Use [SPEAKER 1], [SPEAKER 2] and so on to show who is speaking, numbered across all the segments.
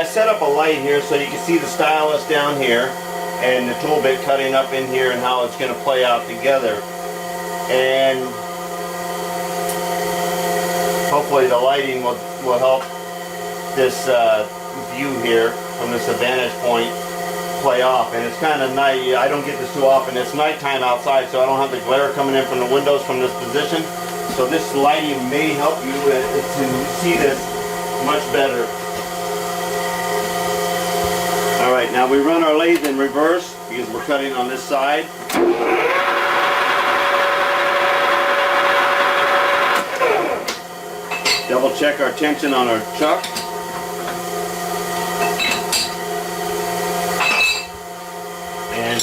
[SPEAKER 1] I set up a light here so you can see the stylus down here and the tool bit cutting up in here and how it's going to play out together. And hopefully the lighting will help this view here from this vantage point play off. And it's kind of nice. I don't get this too often. It's nighttime outside, so I don't have the glare coming in from the windows from this position. So this lighting may help you to see this much better. Alright, now we run our lathe in reverse because we're cutting on this side. Double check our tension on our chuck. And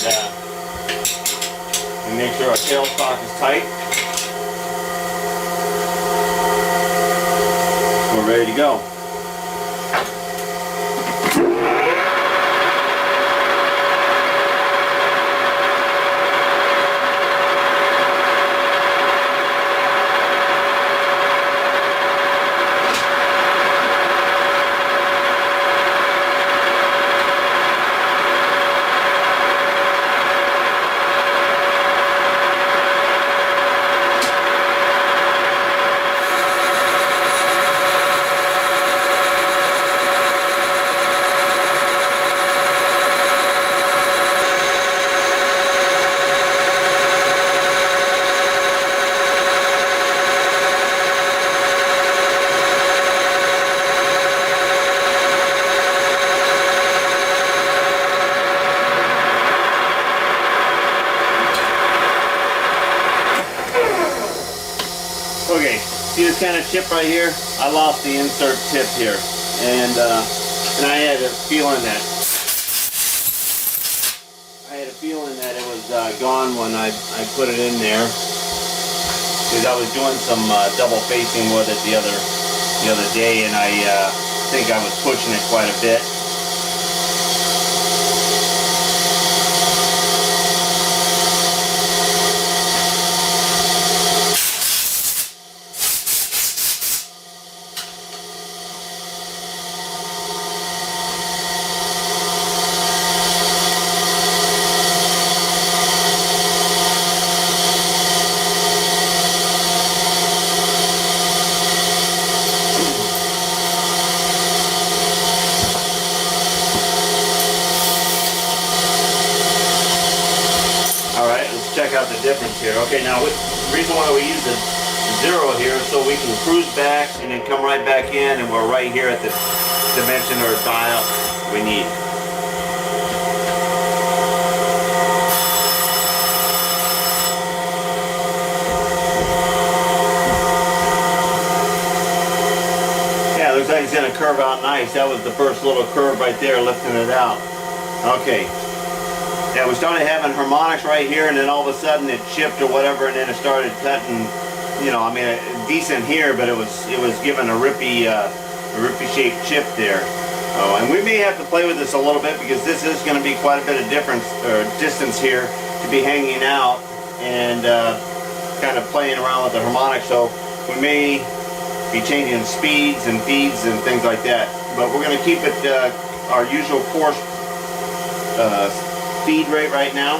[SPEAKER 1] we make sure our tailstock is tight. We're ready to go. Okay, see this kind of chip right here? I lost the insert tip here, and I had a feeling that it was gone when I put it in there, because I was doing some double facing with it the other day, and I think I was pushing it quite a bit. Check out the difference here. Okay, now the reason why we use the 0 here is so we can cruise back and then come right back in, and we're right here at the dimension or dial we need. Yeah, looks like it's going to curve out nice. That was the first little curve right there, lifting it out. Okay. Yeah, we started having harmonics right here, and then all of a sudden it chipped or whatever, and then it started cutting, you know, I mean, decent here, but it was giving a rippy shaped chip there. Oh, and we may have to play with this a little bit, because this is going to be quite a bit of difference or distance here to be hanging out and kind of playing around with the harmonics. So we may be changing speeds and feeds and things like that, but we're going to keep it our usual course feed rate right now.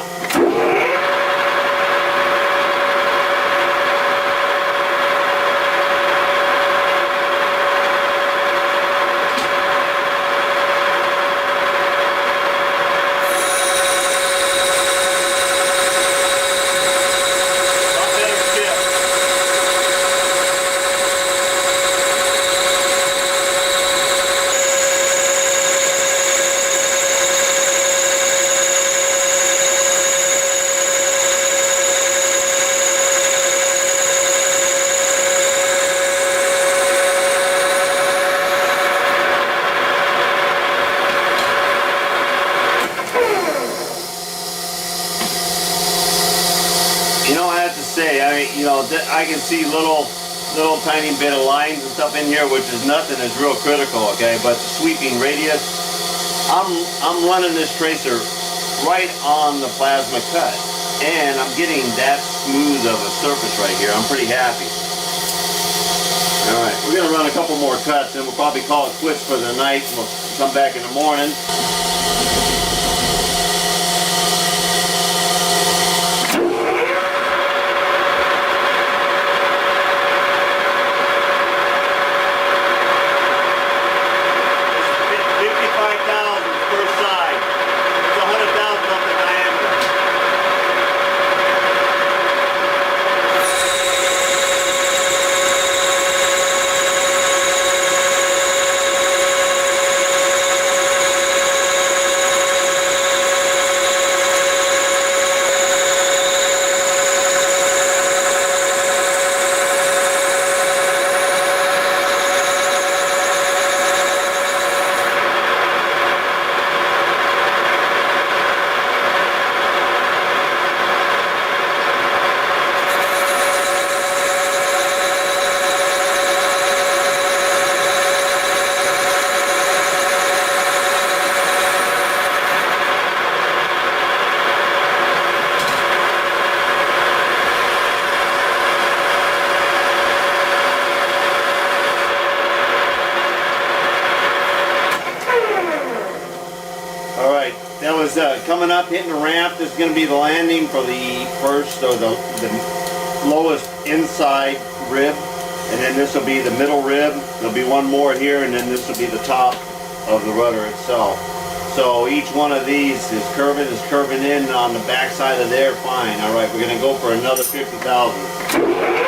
[SPEAKER 1] You know, I have to say, I can see little tiny bit of lines and stuff in here, which is nothing is real critical, okay? But the sweeping radius, I'm running this tracer right on the plasma cut, and I'm getting that smooth of a surface right here. I'm pretty happy. Alright, we're going to run a couple more cuts and we'll probably call it quits for the night and we'll come back in the morning. That was coming up, hitting the ramp. This is going to be the landing for the first or the lowest inside rib. And then this will be the middle rib. There'll be one more here, and then this will be the top of the rudder itself. So each one of these is curving in on the back side of there, fine. All right, we're going to go for another 50,000.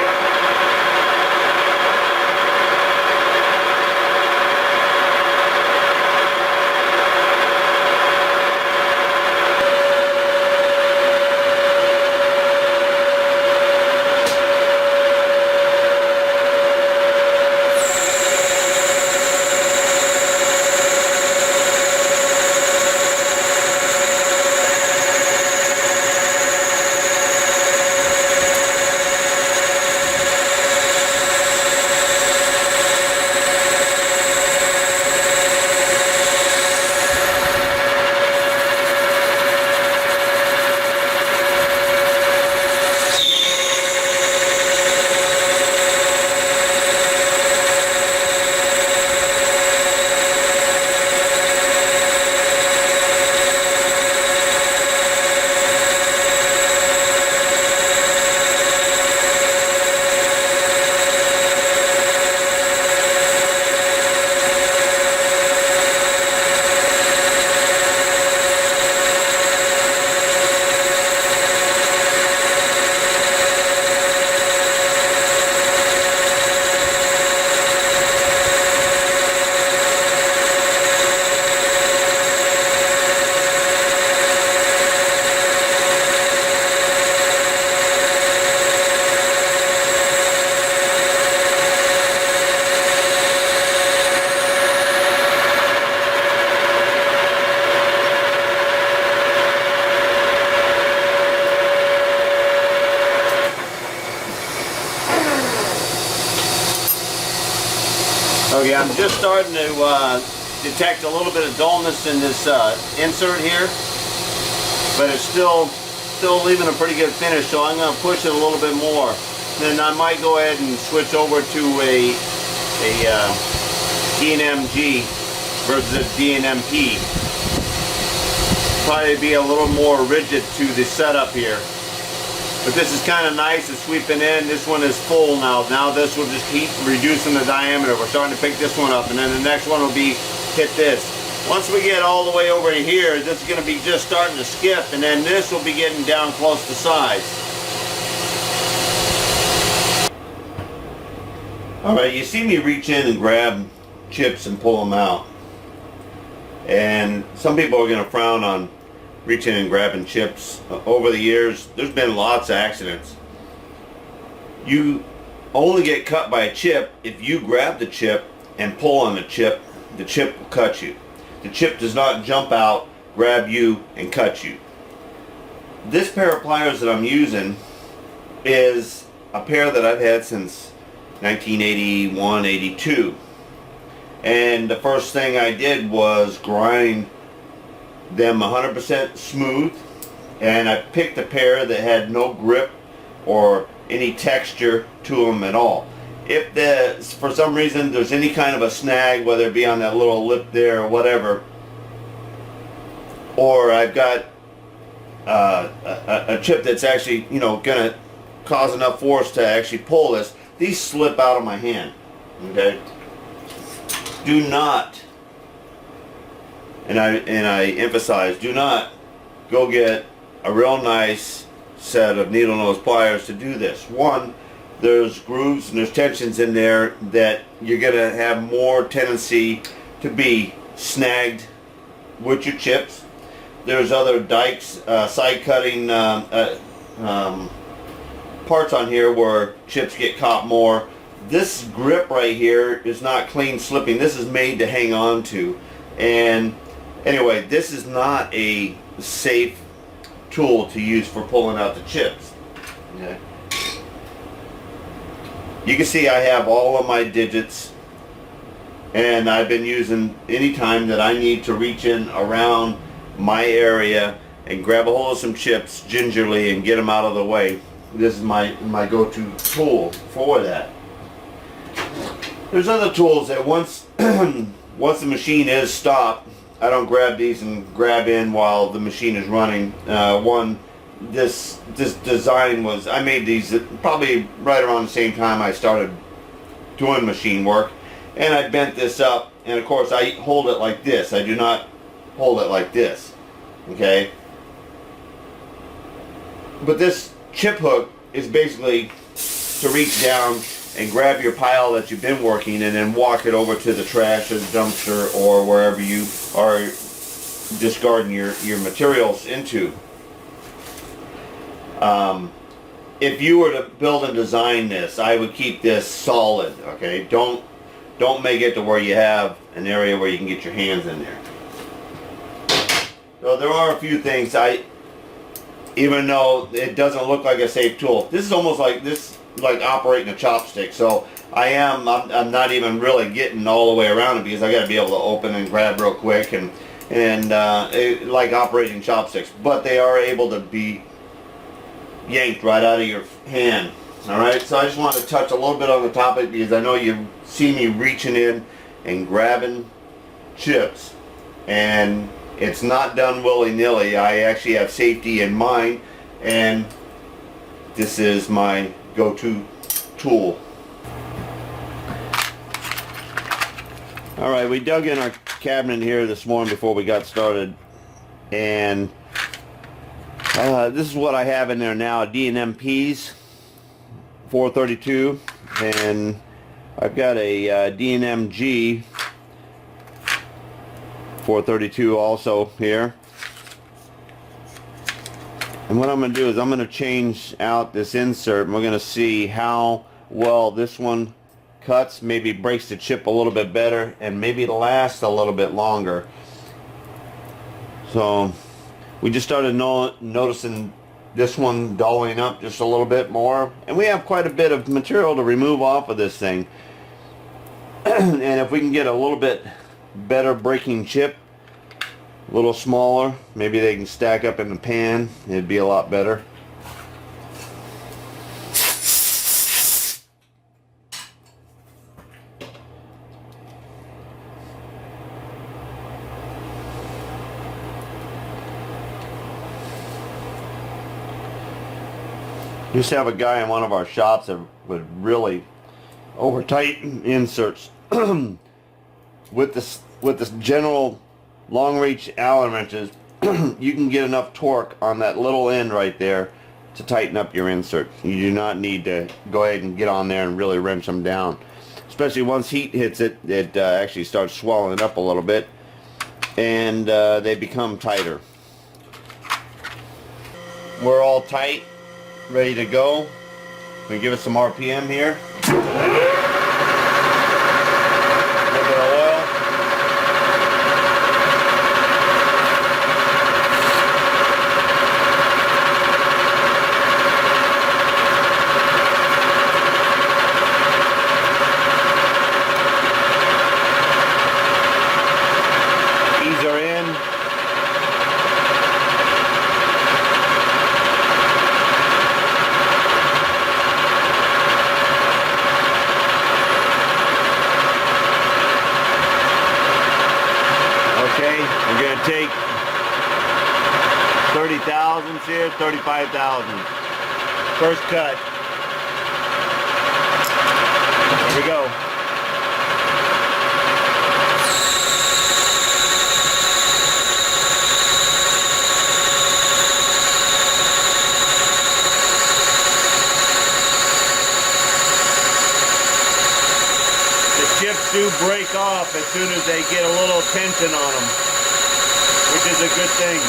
[SPEAKER 1] Okay, I'm just starting to detect a little bit of dullness in this insert here, but it's still leaving a pretty good finish, so I'm going to push it a little bit more. Then I might go ahead and switch over to a D&MG versus a D&MP. Probably be a little more rigid to the setup here. But this is kind of nice, it's sweeping in. This one is full now. Now this will just keep reducing the diameter. We're starting to pick this one up, and then the next one will be hit this. Once we get all the way over here, this is going to be just starting to skip, and then this will be getting down close to size. Alright, you see me reach in and grab chips and pull them out. And some people are going to frown on reaching and grabbing chips. Over the years, there's been lots of accidents. You only get cut by a chip if you grab the chip and pull on the chip will cut you. The chip does not jump out, grab you, and cut you. This pair of pliers that I'm using is a pair that I've had since 1981, 82. And the first thing I did was grind them 100% smooth, and I picked a pair that had no grip or any texture to them at all. If for some reason there's any kind of a snag, whether it be on that little lip there or whatever, or I've got a chip that's actually, you know, gonna cause enough force to actually pull this, these slip out of my hand. Okay, do not, and I emphasize, do not go get a real nice set of needle nose pliers to do this. One, there's grooves and there's tensions in there that you're gonna have more tendency to be snagged with your chips. There's other dikes, side cutting parts on here where chips get caught more. This grip right here is not clean slipping. This is made to hang on to. And anyway, this is not a safe tool to use for pulling out the chips. Okay. You can see I have all of my digits, and I've been using any time that I need to reach in around my area and grab a hold of some chips gingerly and get them out of the way. This is my go-to tool for that. There's other tools that once once the machine is stopped, I don't grab these and grab in while the machine is running. This design was, I made these probably right around the same time I started doing machine work, and I bent this up, and of course I hold it like this. I do not hold it like this, okay? But this chip hook is basically to reach down and grab your pile that you've been working and then walk it over to the trash or the dumpster or wherever you are discarding your materials into. If you were to build and design this, I would keep this solid, okay? Don't make it to where you have an area where you can get your hands in there. So there are a few things even though it doesn't look like a safe tool, this is almost like operating a chopstick. So I'm not even really getting all the way around it because I got to be able to open and grab real quick and like operating chopsticks. But they are able to be yanked right out of your hand. All right. So I just want to touch a little bit on the topic because I know you see me reaching in and grabbing chips, and it's not done willy-nilly. I actually have safety in mind, and this is my go-to tool. Alright, we dug in our cabinet here this morning before we got started, and this is what I have in there now, a D&M Peas 432, and I've got a D&M G 432 also here. And what I'm going to do is I'm going to change out this insert, and we're going to see how well this one cuts, maybe breaks the chip a little bit better, and maybe lasts a little bit longer. So we just started noticing this one dulling up just a little bit more, and we have quite a bit of material to remove off of this thing. And if we can get a little bit better breaking chip, a little smaller, maybe they can stack up in the pan, it'd be a lot better. Used to have a guy in one of our shops that would really over tighten inserts with this general long reach Allen wrenches. You can get enough torque on that little end right there to tighten up your insert. You do not need to go ahead and get on there and really wrench them down, especially once heat hits it. It actually starts swelling up a little bit, and they become tighter. We're all tight, ready to go. We give it some RPM here. thousandths here, 35 thousandths. First cut. Here we go. Chips do break off as soon as they get a little tension on them, which is a good thing.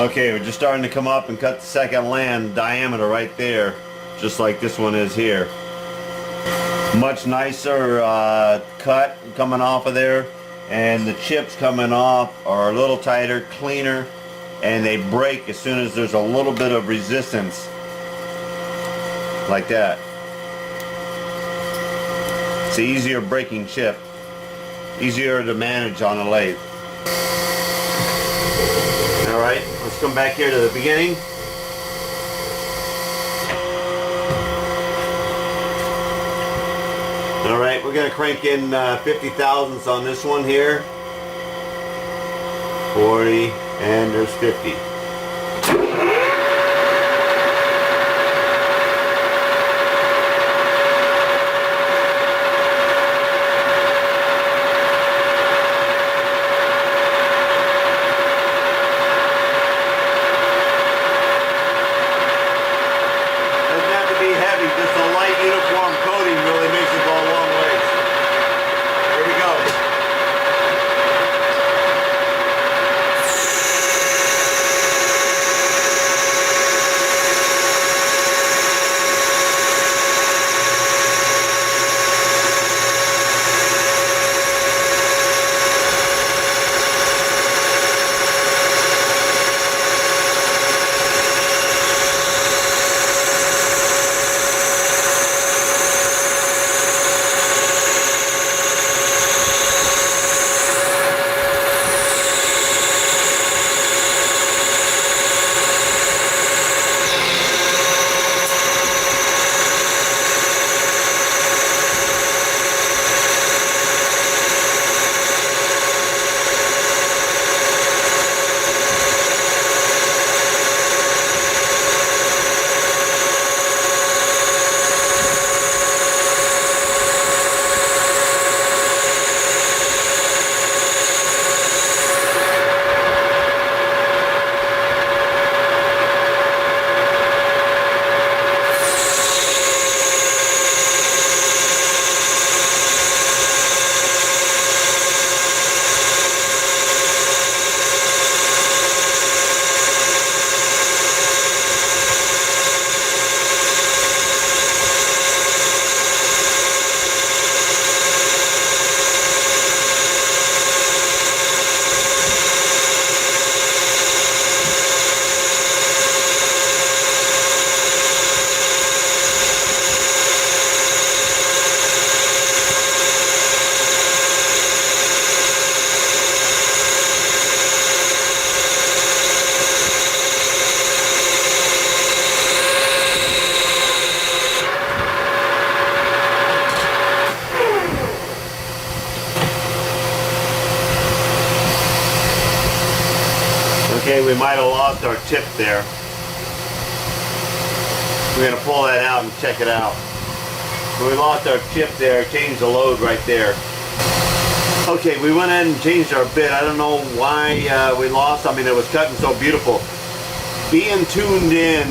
[SPEAKER 1] Okay, we're just starting to come up and cut the second land diameter right there, just like this one is here. Much nicer cut coming off of there, and the chips coming off are a little tighter, cleaner, and they break as soon as there's a little bit of resistance, like that. It's an easier breaking chip, easier to manage on the lathe. Alright, let's come back here to the beginning. Alright, we're going to crank in 50 thousandths on this one here. 40, and there's 50. Okay, we might have lost our tip there. We're going to pull that out and check it out. So we lost our tip there, changed the load right there. Okay, we went ahead and changed our bit. I don't know why we lost. I mean, it was cutting so beautiful. Being tuned in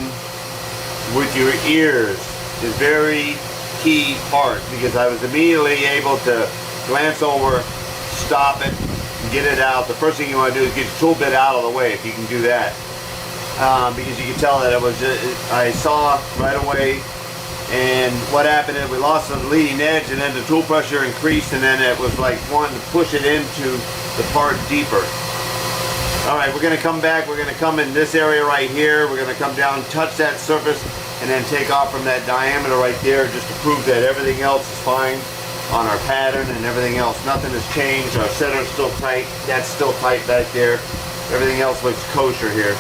[SPEAKER 1] with your ears is very key part, because I was immediately able to glance over, stop it, and get it out. The first thing you want to do is get your tool bit out of the way, if you can do that. Because you can tell that it was I saw right away, and what happened is we lost the leading edge, and then the tool pressure increased, and then it was like wanting to push it into the part deeper. Alright, we're going to come back, we're going to come in this area right here, we're going to come down, touch that surface, and then take off from that diameter right there, just to prove that everything else is fine on our pattern and everything else. Nothing has changed, our center's still tight, that's still tight back there, everything else looks kosher here.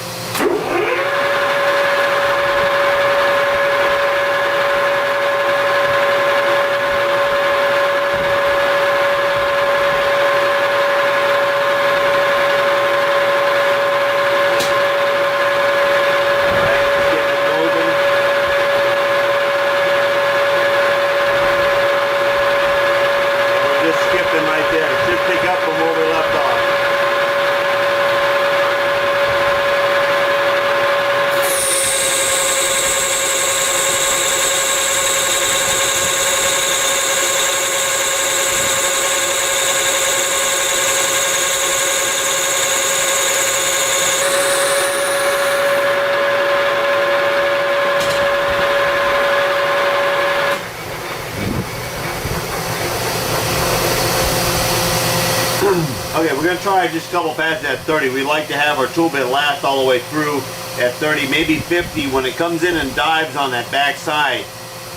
[SPEAKER 1] Okay, we're going to try just a couple passes at 30. We like to have our tool bit last all the way through at 30, maybe 50. When it comes in and dives on that back side,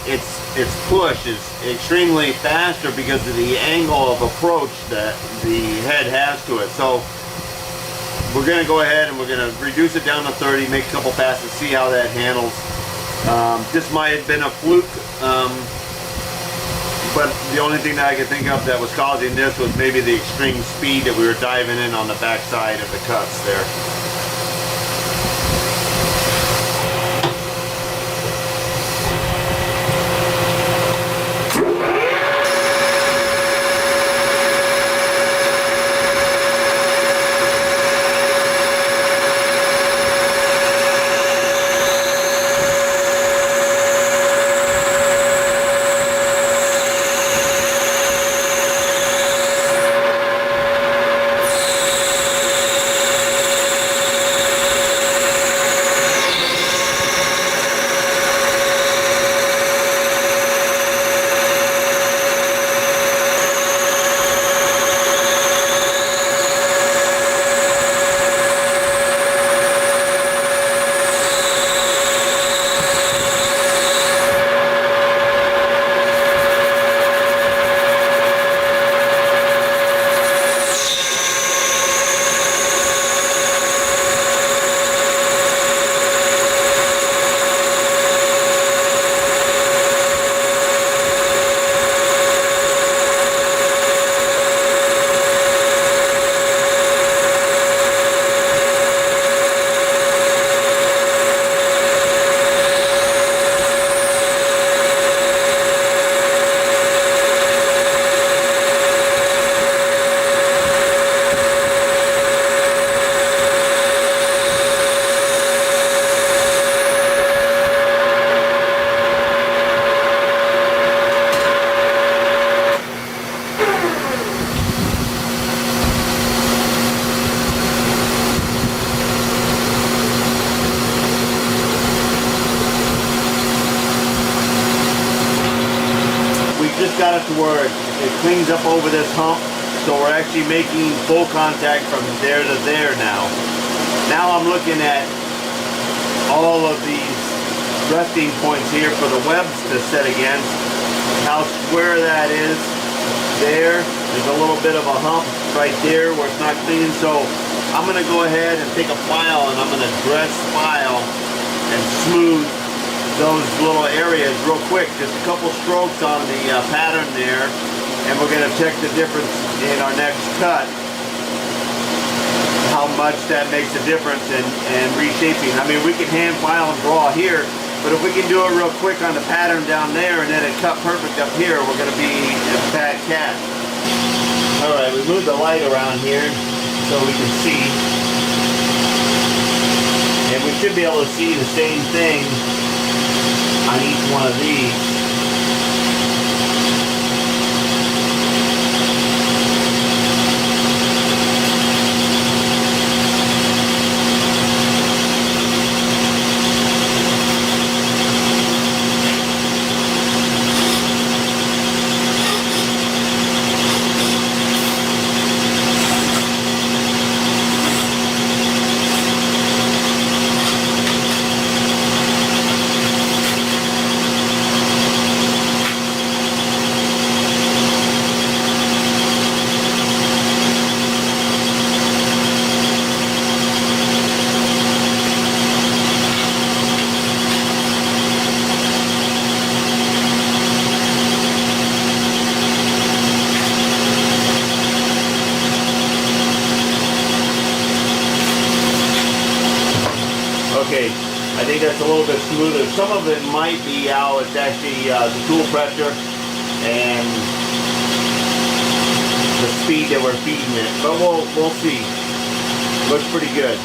[SPEAKER 1] its push is extremely faster because of the angle of approach that the head has to it. So we're going to go ahead and we're going to reduce it down to 30, make a couple passes, see how that handles. This might have been a fluke. But the only thing that I could think of that was causing this was maybe the extreme speed that we were diving in on the back side of the cuts there. Got it to where it cleans up over this hump, so we're actually making full contact from there to there now. Now I'm looking at all of these resting points here for the webs to set against, how square that is. There's a little bit of a hump right there where it's not clean, so I'm going to go ahead and take a file and I'm going to dress file and smooth those little areas real quick, just a couple strokes on the pattern there, and we're going to check the difference in our next cut, how much that makes a difference in reshaping. I mean, we can hand file and draw here, but if we can do it real quick on the pattern down there and then it cut perfect up here, we're going to be a fat cat. Alright, we moved the light around here so we can see. And we should be able to see the same thing on each one of these. Okay, I think that's a little bit smoother. Some of it might be out. It's actually the tool pressure and the speed that we're feeding it. But we'll see. Looks pretty good.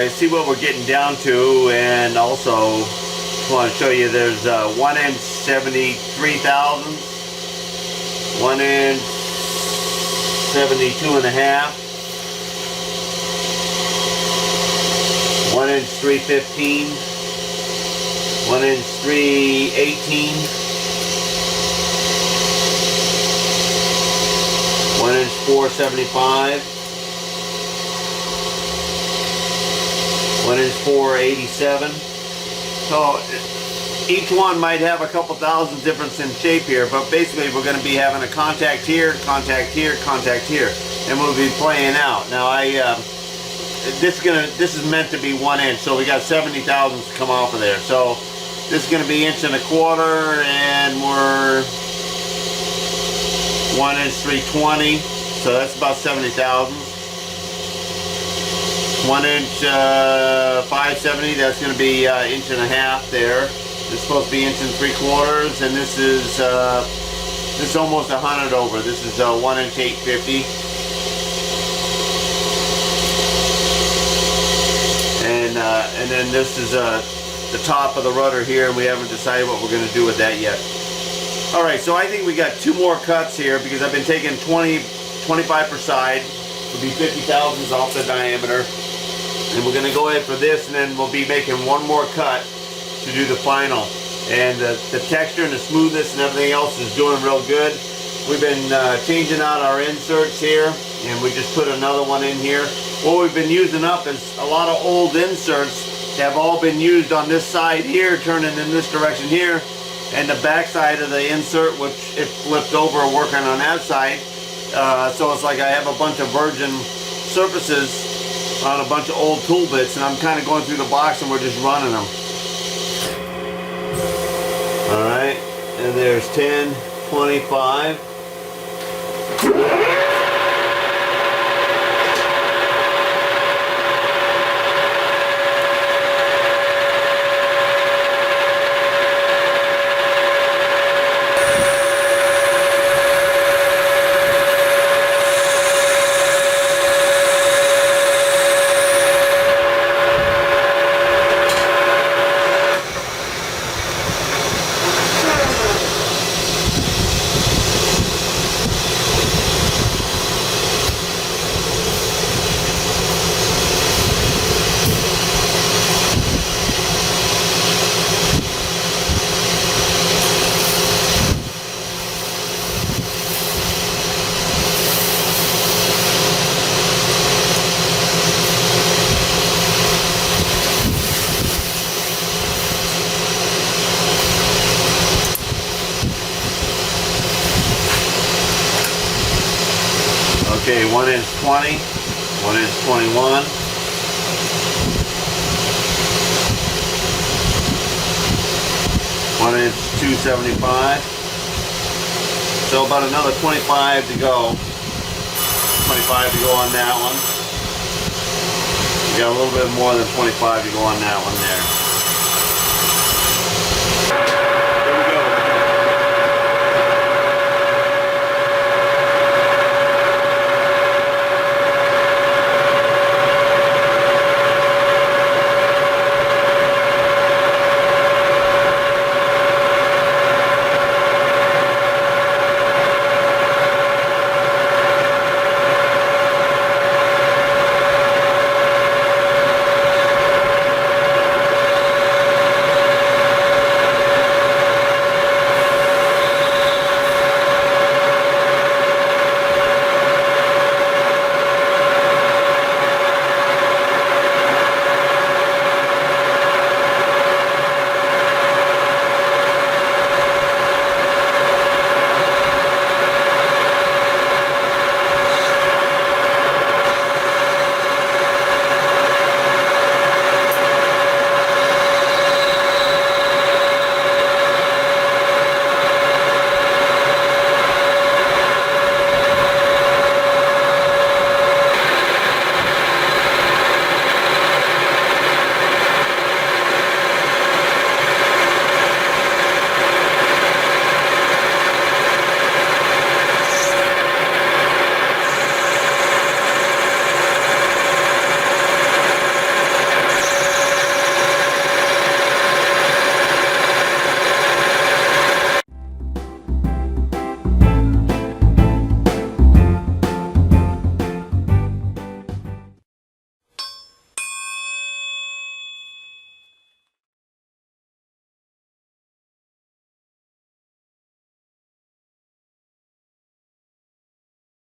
[SPEAKER 1] See what we're getting down to, and also just want to show you there's 1 inch 73 thousandths, 1 inch 72 and a half, 1 inch 315, 1 inch 318, 1 inch 475, 1 inch 487. So each one might have a couple thousand difference in shape here, but basically we're going to be having a contact here, contact here, contact here, and we'll be playing out. Now this is meant to be 1 inch, so we got 70 thousandths to come off of there. So this is going to be 1 1/4 inch, and we're 1 inch 320, so that's about 70 thousandths. 1 inch 570, that's going to be 1.5 inches there. This is supposed to be 1 3/4 inches, and this is almost 100 over. This is 1 inch 850. And then this is the top of the rudder here, and we haven't decided what we're going to do with that yet. Alright, so I think we got 2 more cuts here because I've been taking 25 per side, Will be 50 thousandths off the diameter. And we're gonna go ahead for this, and then we'll be making one more cut to do the final. And the texture and the smoothness and everything else is doing real good. We've been changing out our inserts here, and we just put another one in here. What we've been using up is a lot of old inserts have all been used on this side here, turning in this direction here, and the back side of the insert, which it flipped over working on that side. So it's like I have a bunch of virgin surfaces on a bunch of old tool bits, and I'm kind of going through the box and we're just running them. Alright, and there's 10, 25. Okay, 1 inch 20, 1 inch 21. One inch 275. So about another 25 to go. 25 to go on that one. We got a little bit more than 25 to go on that one there.